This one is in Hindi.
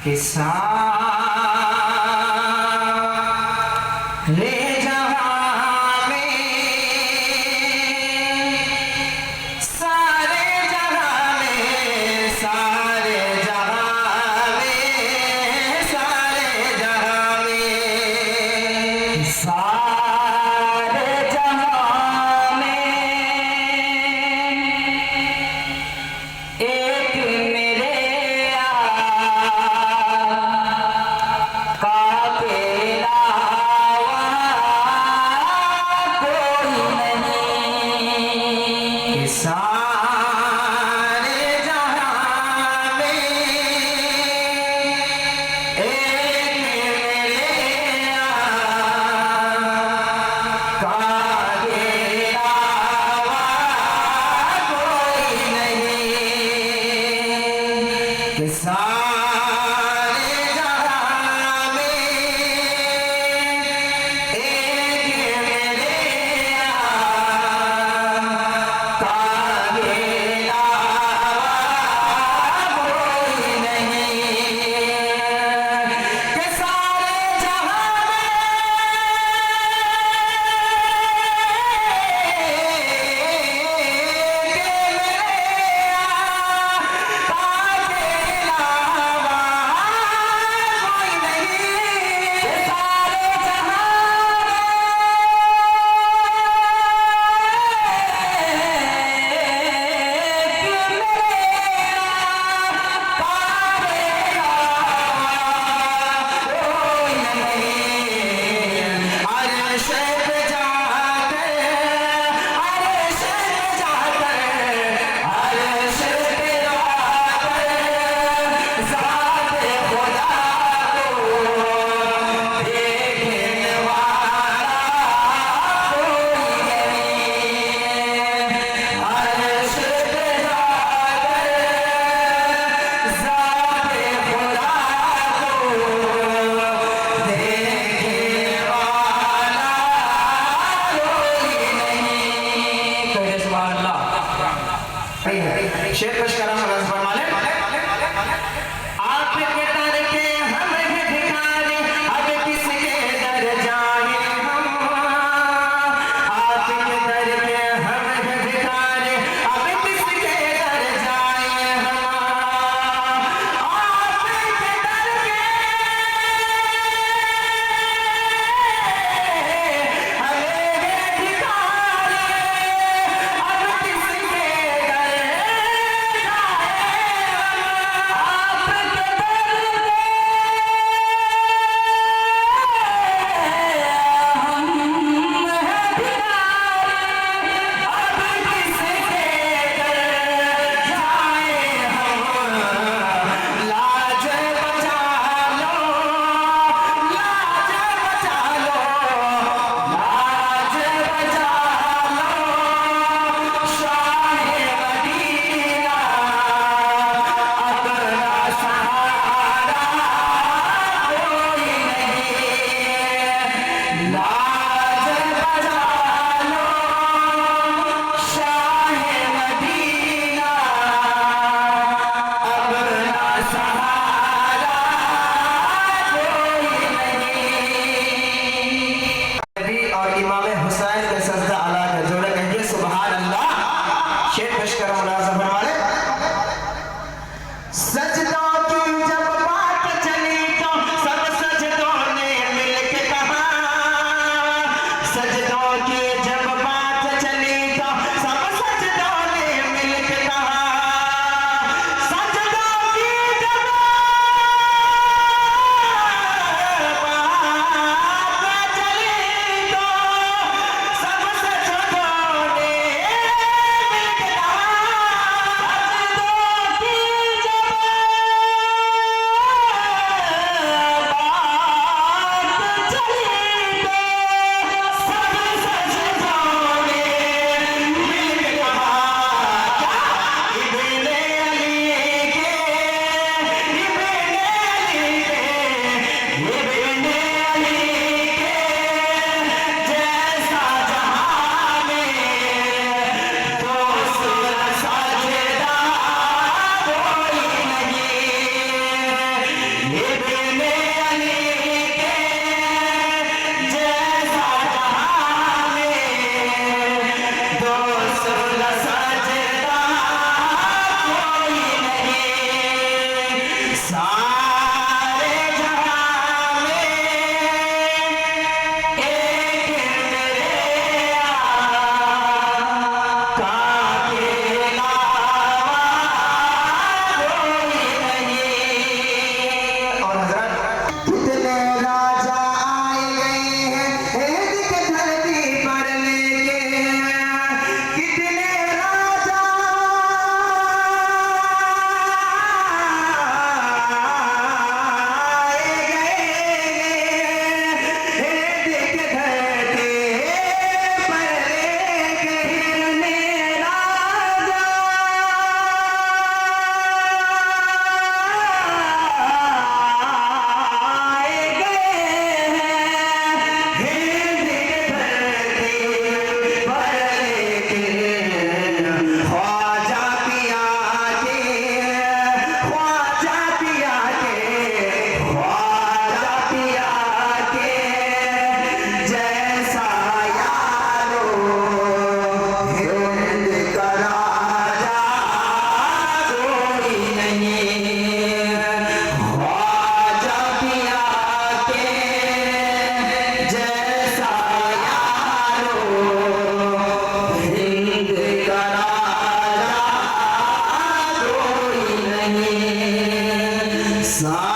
कि सारे जहां में सारे जहां में सारे जहां में सारे जहां में सारे जहां में एक मेरे सारे जहां में एक मेरे आका के अलावा कोई नहीं कि सारे जहां में एक मेरे आका शेर पेश करा फरमाने आपके दर के हम हैं भिखारी अब किसके दर जाए हम आपके दर के हम हैं भिखारी अब किसके दर जाए हम आपके दर के हम हैं भिखारी अब किसके दर सा